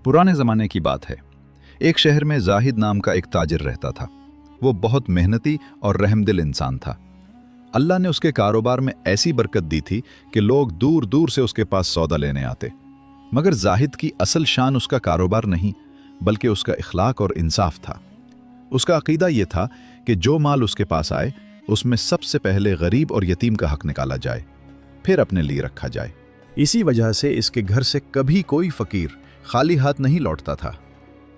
पुराने ज़माने की बात है। एक शहर में जाहिद नाम का एक ताजिर रहता था। वो बहुत मेहनती और रहमदिल इंसान था। अल्लाह ने उसके कारोबार में ऐसी बरकत दी थी कि लोग दूर दूर से उसके पास सौदा लेने आते। मगर जाहिद की असल शान उसका कारोबार नहीं, बल्कि उसका इखलाक और इंसाफ था। उसका अकीदा ये था कि जो माल उसके पास आए उसमें सबसे पहले गरीब और यतीम का हक निकाला जाए, फिर अपने लिए रखा जाए। इसी वजह से इसके घर से कभी कोई फकीर खाली हाथ नहीं लौटता था।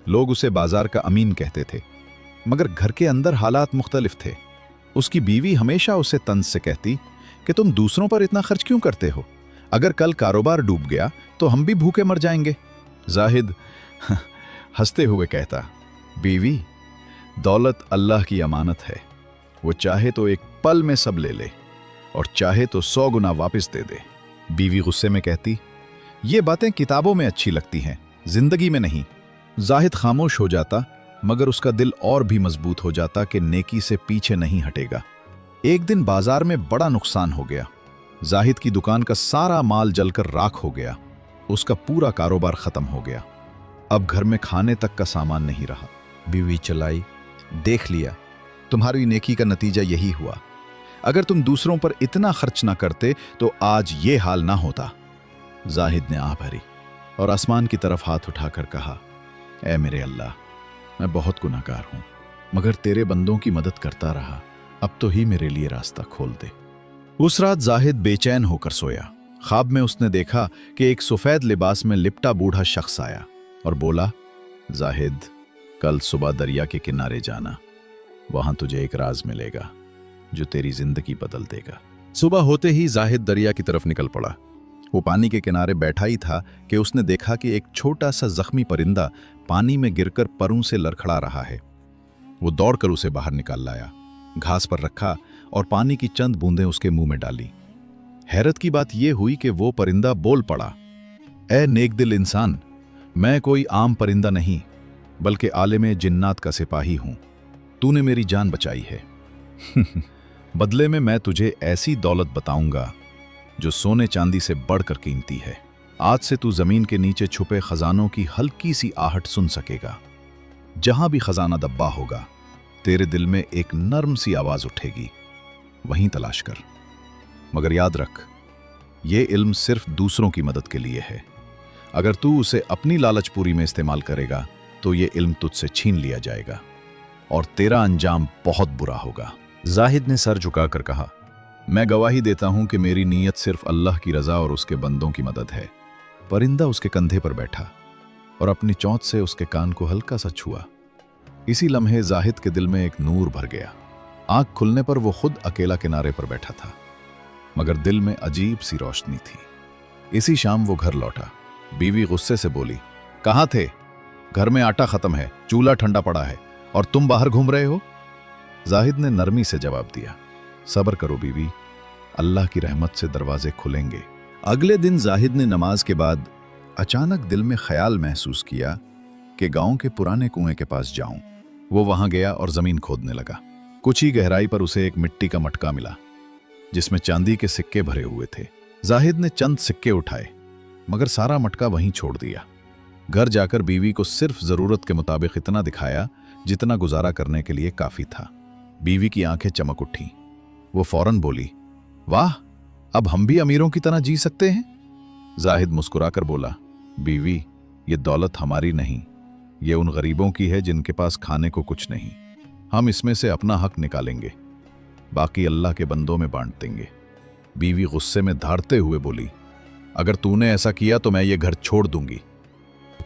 लोग उसे बाजार का अमीन कहते थे। मगर घर के अंदर हालात मुख्तलिफ थे। उसकी बीवी हमेशा उसे तंज से कहती कि तुम दूसरों पर इतना खर्च क्यों करते हो? अगर कल कारोबार डूब गया तो हम भी भूखे मर जाएंगे। जाहिद हंसते हुए कहता, बीवी, दौलत अल्लाह की अमानत है। वो चाहे तो एक पल में सब ले ले और चाहे तो 100 गुना वापस दे दे। बीवी गुस्से में कहती, ये बातें किताबों में अच्छी लगती हैं, जिंदगी में नहीं। जाहिद खामोश हो जाता, मगर उसका दिल और भी मजबूत हो जाता कि नेकी से पीछे नहीं हटेगा। एक दिन बाजार में बड़ा नुकसान हो गया। जाहिद की दुकान का सारा माल जलकर राख हो गया। उसका पूरा कारोबार खत्म हो गया। अब घर में खाने तक का सामान नहीं रहा। बीवी चलाई, देख लिया, तुम्हारी नेकी का नतीजा यही हुआ। अगर तुम दूसरों पर इतना खर्च ना करते तो आज ये हाल ना होता। जाहिद ने आह भरी और आसमान की तरफ हाथ उठाकर कहा, ऐ मेरे अल्लाह, मैं बहुत गुनाहगार हूं, मगर तेरे बंदों की मदद करता रहा, अब तो ही मेरे लिए रास्ता खोल दे। उस रात जाहिद बेचैन होकर सोया। ख्वाब में उसने देखा कि एक सफेद लिबास में लिपटा बूढ़ा शख्स आया और बोला, जाहिद, कल सुबह दरिया के किनारे जाना, वहां तुझे एक राज मिलेगा जो तेरी जिंदगी बदल देगा। सुबह होते ही जाहिद दरिया की तरफ निकल पड़ा। वो पानी के किनारे बैठा ही था कि उसने देखा कि एक छोटा सा जख्मी परिंदा पानी में गिरकर परों से लड़खड़ा रहा है। वो दौड़कर उसे बाहर निकाल लाया, घास पर रखा और पानी की चंद बूंदें उसके मुंह में डाली। हैरत की बात यह हुई कि वो परिंदा बोल पड़ा, ए नेक दिल इंसान, मैं कोई आम परिंदा नहीं, बल्कि आलिम जिन्नात का सिपाही हूं। तूने मेरी जान बचाई है। बदले में मैं तुझे ऐसी दौलत बताऊंगा जो सोने चांदी से बढ़कर कीमती है। आज से तू जमीन के नीचे छुपे खजानों की हल्की सी आहट सुन सकेगा। जहां भी खजाना दब्बा होगा, तेरे दिल में एक नर्म सी आवाज उठेगी, वहीं तलाश कर। मगर याद रख, ये इल्म सिर्फ दूसरों की मदद के लिए है। अगर तू उसे अपनी लालच पूरी में इस्तेमाल करेगा तो ये इल्म तुझसे छीन लिया जाएगा और तेरा अंजाम बहुत बुरा होगा। जाहिद ने सर झुकाकर कहा, मैं गवाही देता हूं कि मेरी नीयत सिर्फ अल्लाह की रजा और उसके बंदों की मदद है। परिंदा उसके कंधे पर बैठा और अपनी चोंच से उसके कान को हल्का सा छुआ। इसी लम्हे जाहिद के दिल में एक नूर भर गया। आंख खुलने पर वो खुद अकेला किनारे पर बैठा था, मगर दिल में अजीब सी रोशनी थी। इसी शाम वो घर लौटा। बीवी गुस्से से बोली, कहाँ थे? घर में आटा खत्म है, चूल्हा ठंडा पड़ा है और तुम बाहर घूम रहे हो। जाहिद ने नरमी से जवाब दिया, सब्र करो बीवी, अल्लाह की रहमत से दरवाजे खुलेंगे। अगले दिन जाहिद ने नमाज के बाद अचानक दिल में ख्याल महसूस किया कि गांव के पुराने कुएं के पास जाऊं। वो वहां गया और जमीन खोदने लगा। कुछ ही गहराई पर उसे एक मिट्टी का मटका मिला जिसमें चांदी के सिक्के भरे हुए थे। जाहिद ने चंद सिक्के उठाए, मगर सारा मटका वहीं छोड़ दिया। घर जाकर बीवी को सिर्फ जरूरत के मुताबिक इतना दिखाया जितना गुजारा करने के लिए काफी था। बीवी की आंखें चमक उठी। वो फौरन बोली, वाह, अब हम भी अमीरों की तरह जी सकते हैं। जाहिद मुस्कुराकर बोला, बीवी, ये दौलत हमारी नहीं, ये उन गरीबों की है जिनके पास खाने को कुछ नहीं। हम इसमें से अपना हक निकालेंगे, बाकी अल्लाह के बंदों में बांट देंगे। बीवी गुस्से में धाड़ते हुए बोली, अगर तूने ऐसा किया तो मैं ये घर छोड़ दूंगी।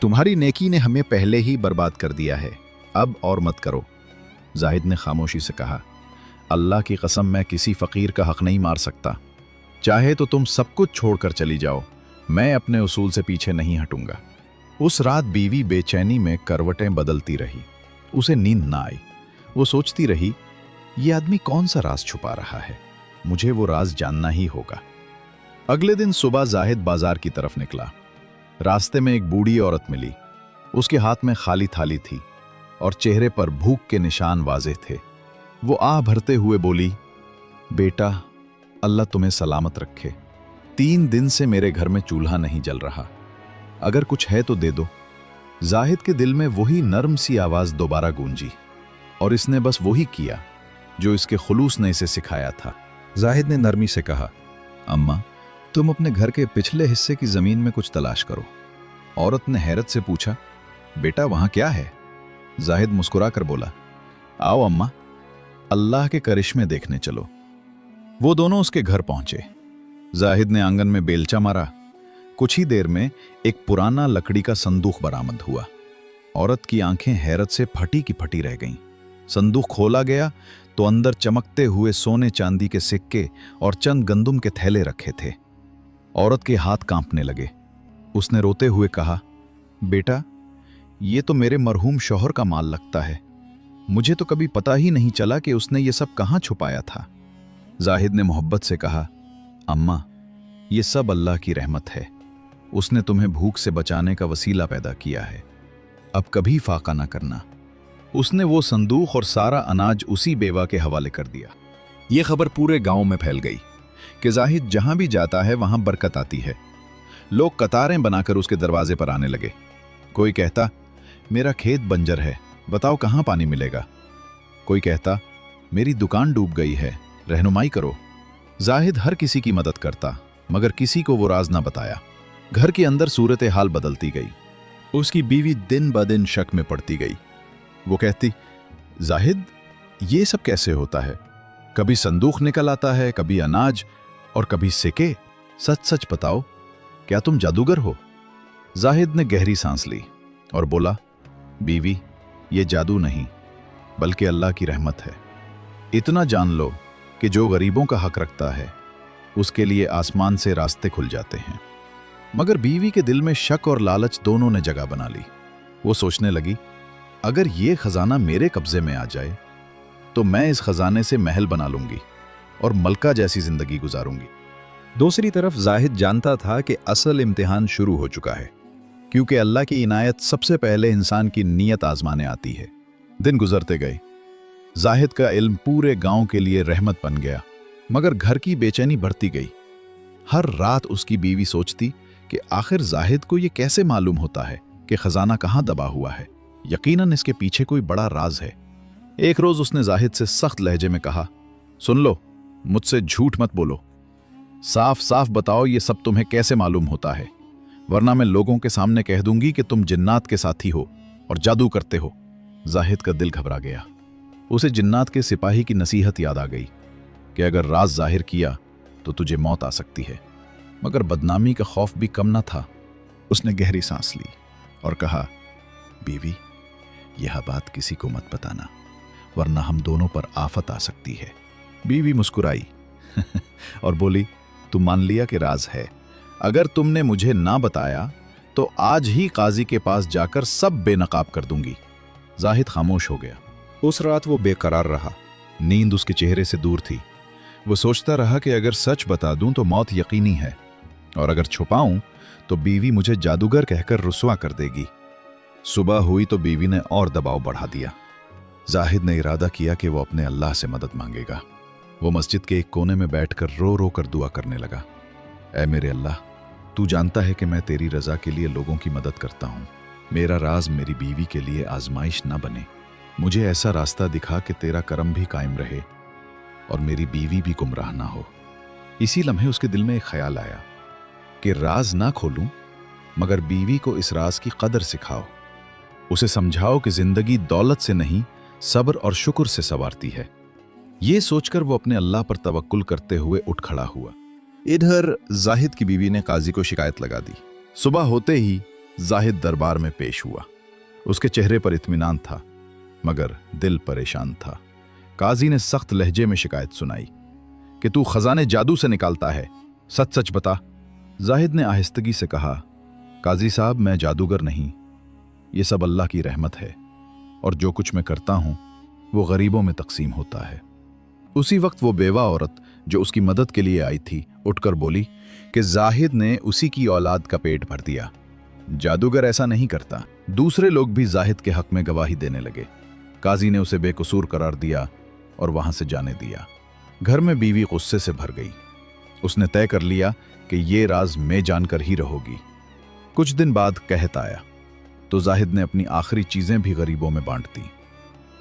तुम्हारी नेकी ने हमें पहले ही बर्बाद कर दिया है, अब और मत करो। जाहिद ने खामोशी से कहा, अल्लाह की कसम, मैं किसी फकीर का हक नहीं मार सकता। चाहे तो तुम सब कुछ छोड़कर चली जाओ, मैं अपने उसूल से पीछे नहीं हटूंगा। उस रात बीवी बेचैनी में करवटें बदलती रही। उसे नींद ना आई। वो सोचती रही, ये आदमी कौन सा राज छुपा रहा है, मुझे वो राज जानना ही होगा। अगले दिन सुबह जाहिद बाजार की तरफ निकला। रास्ते में एक बूढ़ी औरत मिली। उसके हाथ में खाली थाली थी और चेहरे पर भूख के निशान वाज़ेह थे। वो आह भरते हुए बोली, बेटा, अल्लाह तुम्हें सलामत रखे। 3 दिन से मेरे घर में चूल्हा नहीं जल रहा, अगर कुछ है तो दे दो। जाहिद के दिल में वही नर्म सी आवाज दोबारा गूंजी और इसने बस वही किया जो इसके खुलूस ने इसे सिखाया था। जाहिद ने नरमी से कहा, अम्मा, तुम अपने घर के पिछले हिस्से की जमीन में कुछ तलाश करो। औरत ने हैरत से पूछा, बेटा वहां क्या है? जाहिद मुस्कुरा कर बोला, आओ अम्मा, अल्लाह के करिश्मे देखने चलो। वो दोनों उसके घर पहुंचे। जाहिद ने आंगन में बेलचा मारा। कुछ ही देर में एक पुराना लकड़ी का संदूक बरामद हुआ। औरत की आंखें हैरत से फटी की फटी रह गईं। संदूक खोला गया तो अंदर चमकते हुए सोने चांदी के सिक्के और चंद गंदुम के थैले रखे थे। औरत के हाथ कांपने लगे। उसने रोते हुए कहा, बेटा, ये तो मेरे मरहूम शौहर का माल लगता है। मुझे तो कभी पता ही नहीं चला कि उसने ये सब कहां छुपाया था। जाहिद ने मोहब्बत से कहा, अम्मा, ये सब अल्लाह की रहमत है। उसने तुम्हें भूख से बचाने का वसीला पैदा किया है। अब कभी फाका ना करना। उसने वो संदूक और सारा अनाज उसी बेवा के हवाले कर दिया। ये खबर पूरे गांव में फैल गई कि जाहिद जहां भी जाता है वहां बरकत आती है। लोग कतारें बनाकर उसके दरवाजे पर आने लगे। कोई कहता, मेरा खेत बंजर है, बताओ कहां पानी मिलेगा। कोई कहता, मेरी दुकान डूब गई है, रहनुमाई करो। जाहिद हर किसी की मदद करता, मगर किसी को वो राज ना बताया। घर के अंदर सूरत हाल बदलती गई। उसकी बीवी दिन ब दिन शक में पड़ती गई। वो कहती, जाहिद, ये सब कैसे होता है? कभी संदूक निकल आता है, कभी अनाज और कभी सिक्के। सच सच बताओ, क्या तुम जादूगर हो? जाहिद ने गहरी सांस ली और बोला, बीवी, ये जादू नहीं बल्कि अल्लाह की रहमत है। इतना जान लो कि जो गरीबों का हक रखता है उसके लिए आसमान से रास्ते खुल जाते हैं। मगर बीवी के दिल में शक और लालच दोनों ने जगह बना ली। वो सोचने लगी, अगर ये खजाना मेरे कब्जे में आ जाए तो मैं इस खजाने से महल बना लूंगी और मलका जैसी जिंदगी गुजारूंगी। दूसरी तरफ जाहिद जानता था कि असल इम्तिहान शुरू हो चुका है, क्योंकि अल्लाह की इनायत सबसे पहले इंसान की नीयत आजमाने आती है। दिन गुजरते गए। जाहिद का इल्म पूरे गांव के लिए रहमत बन गया, मगर घर की बेचैनी बढ़ती गई। हर रात उसकी बीवी सोचती कि आखिर जाहिद को यह कैसे मालूम होता है कि खजाना कहां दबा हुआ है। यकीनन इसके पीछे कोई बड़ा राज है। एक रोज उसने जाहिद से सख्त लहजे में कहा, सुन लो, मुझसे झूठ मत बोलो। साफ साफ बताओ ये सब तुम्हें कैसे मालूम होता है, वरना मैं लोगों के सामने कह दूंगी कि तुम जिन्नात के साथी हो और जादू करते हो। जाहिद का दिल घबरा गया। उसे जिन्नात के सिपाही की नसीहत याद आ गई कि अगर राज जाहिर किया तो तुझे मौत आ सकती है। मगर बदनामी का खौफ भी कम न था। उसने गहरी सांस ली और कहा, बीवी, यह बात किसी को मत बताना, वरना हम दोनों पर आफत आ सकती है। बीवी मुस्कुराई और बोली, तुम मान लिया कि राज है। अगर तुमने मुझे ना बताया तो आज ही काजी के पास जाकर सब बेनकाब कर दूंगी। जाहिद खामोश हो गया। उस रात वो बेकरार रहा। नींद उसके चेहरे से दूर थी। वो सोचता रहा कि अगर सच बता दूं तो मौत यकीनी है, और अगर छुपाऊं तो बीवी मुझे जादूगर कहकर रुस्वा कर देगी। सुबह हुई तो बीवी ने और दबाव बढ़ा दिया। जाहिद ने इरादा किया कि वो अपने अल्लाह से मदद मांगेगा। वो मस्जिद के एक कोने में बैठकर रो रो कर दुआ करने लगा। ऐ मेरे अल्लाह, तू जानता है कि मैं तेरी रजा के लिए लोगों की मदद करता हूँ। मेरा राज मेरी बीवी के लिए आजमाइश न बने। मुझे ऐसा रास्ता दिखा कि तेरा करम भी कायम रहे और मेरी बीवी भी गुमराह ना हो। इसी लम्हे उसके दिल में एक ख्याल आया कि राज ना खोलूं, मगर बीवी को इस राज की कदर सिखाओ। उसे समझाओ कि जिंदगी दौलत से नहीं, सब्र और शुक्र से संवारती है। ये सोचकर वो अपने अल्लाह पर तवक्कुल करते हुए उठ खड़ा हुआ। इधर जाहिद की बीवी ने काजी को शिकायत लगा दी। सुबह होते ही जाहिद दरबार में पेश हुआ। उसके चेहरे पर इत्मीनान था, मगर दिल परेशान था। काजी ने सख्त लहजे में शिकायत सुनाई कि तू खजाने जादू से निकालता है, सच सच बता। जाहिद ने आहिस्तगी से कहा, काजी साहब, मैं जादूगर नहीं, ये सब अल्लाह की रहमत है, और जो कुछ मैं करता हूं वो गरीबों में तकसीम होता है। उसी वक्त वो बेवा औरत जो उसकी मदद के लिए आई थी उठकर बोली कि जाहिद ने उसी की औलाद का पेट भर दिया। जादूगर ऐसा नहीं करता। दूसरे लोग भी जाहिद के हक में गवाही देने लगे। काजी ने उसे बेकसूर करार दिया और वहां से जाने दिया। घर में बीवी गुस्से से भर गई। उसने तय कर लिया कि ये राज मैं जानकर ही रहोगी। कुछ दिन बाद कहत आया तो जाहिद ने अपनी आखिरी चीजें भी गरीबों में बांट दी,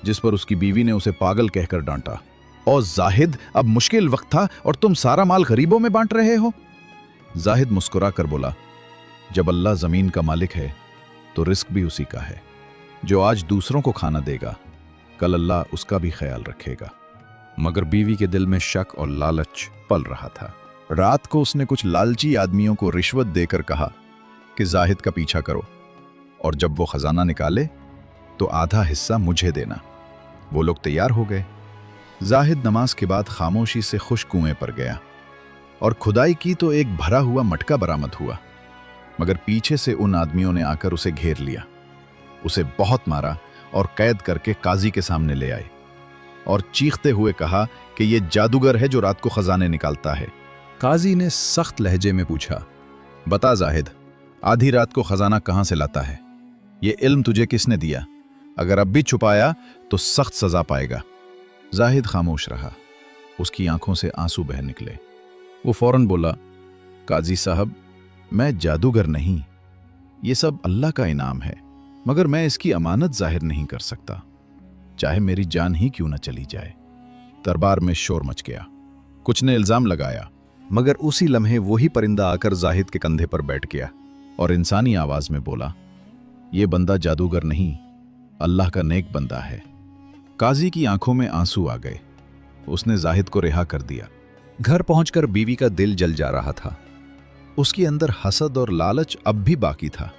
जिस पर उसकी बीवी ने उसे पागल कहकर डांटा। और जाहिद, अब मुश्किल वक्त था और तुम सारा माल गरीबों में बांट रहे हो। जाहिद मुस्कुरा कर बोला, जब अल्लाह जमीन का मालिक है तो रिस्क भी उसी का है। जो आज दूसरों को खाना देगा, कल अल्लाह उसका भी ख्याल रखेगा। मगर बीवी के दिल में शक और लालच पल रहा था। रात को उसने कुछ लालची आदमियों को रिश्वत देकर कहा कि जाहिद का पीछा करो और जब वो खजाना निकाले तो आधा हिस्सा मुझे देना। वो लोग तैयार हो गए। जाहिद नमाज के बाद खामोशी से खुश कुएं पर गया और खुदाई की तो एक भरा हुआ मटका बरामद हुआ। मगर पीछे से उन आदमियों ने आकर उसे घेर लिया, उसे बहुत मारा और कैद करके काजी के सामने ले आए और चीखते हुए कहा कि ये जादूगर है जो रात को खजाने निकालता है। काजी ने सख्त लहजे में पूछा, बता जाहिद, आधी रात को खजाना कहां से लाता है? ये इल्म तुझे किसने दिया? अगर अब भी छुपाया तो सख्त सजा पाएगा। जाहिद खामोश रहा, उसकी आंखों से आंसू बह निकले। वो फौरन बोला, काजी साहब, मैं जादूगर नहीं, ये सब अल्लाह का इनाम है, मगर मैं इसकी अमानत जाहिर नहीं कर सकता, चाहे मेरी जान ही क्यों न चली जाए। दरबार में शोर मच गया। कुछ ने इल्जाम लगाया, मगर उसी लम्हे वही परिंदा आकर जाहिद के कंधे पर बैठ गया और इंसानी आवाज में बोला, ये बंदा जादूगर नहीं, अल्लाह का नेक बंदा है। काजी की आंखों में आंसू आ गए। उसने जाहिद को रिहा कर दिया। घर पहुंचकर बीवी का दिल जल जा रहा था। उसके अंदर हसद और लालच अब भी बाकी था।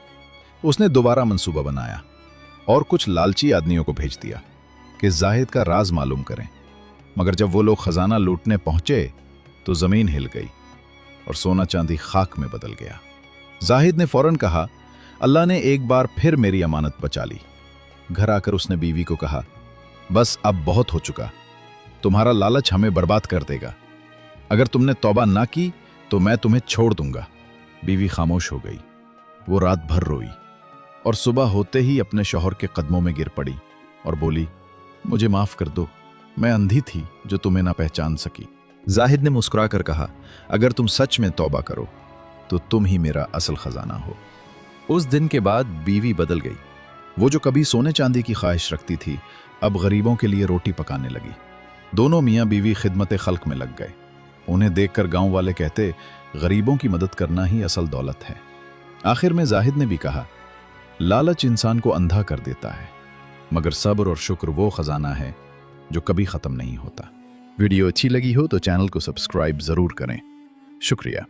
उसने दोबारा मंसूबा बनाया और कुछ लालची आदमियों को भेज दिया कि जाहिद का राज मालूम करें। मगर जब वो लोग खजाना लूटने पहुंचे तो जमीन हिल गई और सोना चांदी खाक में बदल गया। जाहिद ने फौरन कहा, अल्लाह ने एक बार फिर मेरी अमानत बचा ली। घर आकर उसने बीवी को कहा, बस अब बहुत हो चुका, तुम्हारा लालच हमें बर्बाद कर देगा। अगर तुमने तौबा ना की तो मैं तुम्हें छोड़ दूंगा। बीवी खामोश हो गई। वो रात भर रोई और सुबह होते ही अपने शौहर के कदमों में गिर पड़ी और बोली, मुझे माफ कर दो, मैं अंधी थी जो तुम्हें ना पहचान सकी। जाहिद ने मुस्कुरा कर कहा, अगर तुम सच में तौबा करो तो तुम ही मेरा असल खजाना हो। उस दिन के बाद बीवी बदल गई। वो जो कभी सोने चांदी की ख्वाहिश रखती थी, अब गरीबों के लिए रोटी पकाने लगी। दोनों मियाँ बीवी खिदमत खल्क में लग गए। उन्हें देखकर गांव वाले कहते, गरीबों की मदद करना ही असल दौलत है। आखिर में जाहिद ने भी कहा, लालच इंसान को अंधा कर देता है, मगर सब्र और शुक्र वो खजाना है जो कभी खत्म नहीं होता। वीडियो अच्छी लगी हो तो चैनल को सब्सक्राइब जरूर करें। शुक्रिया।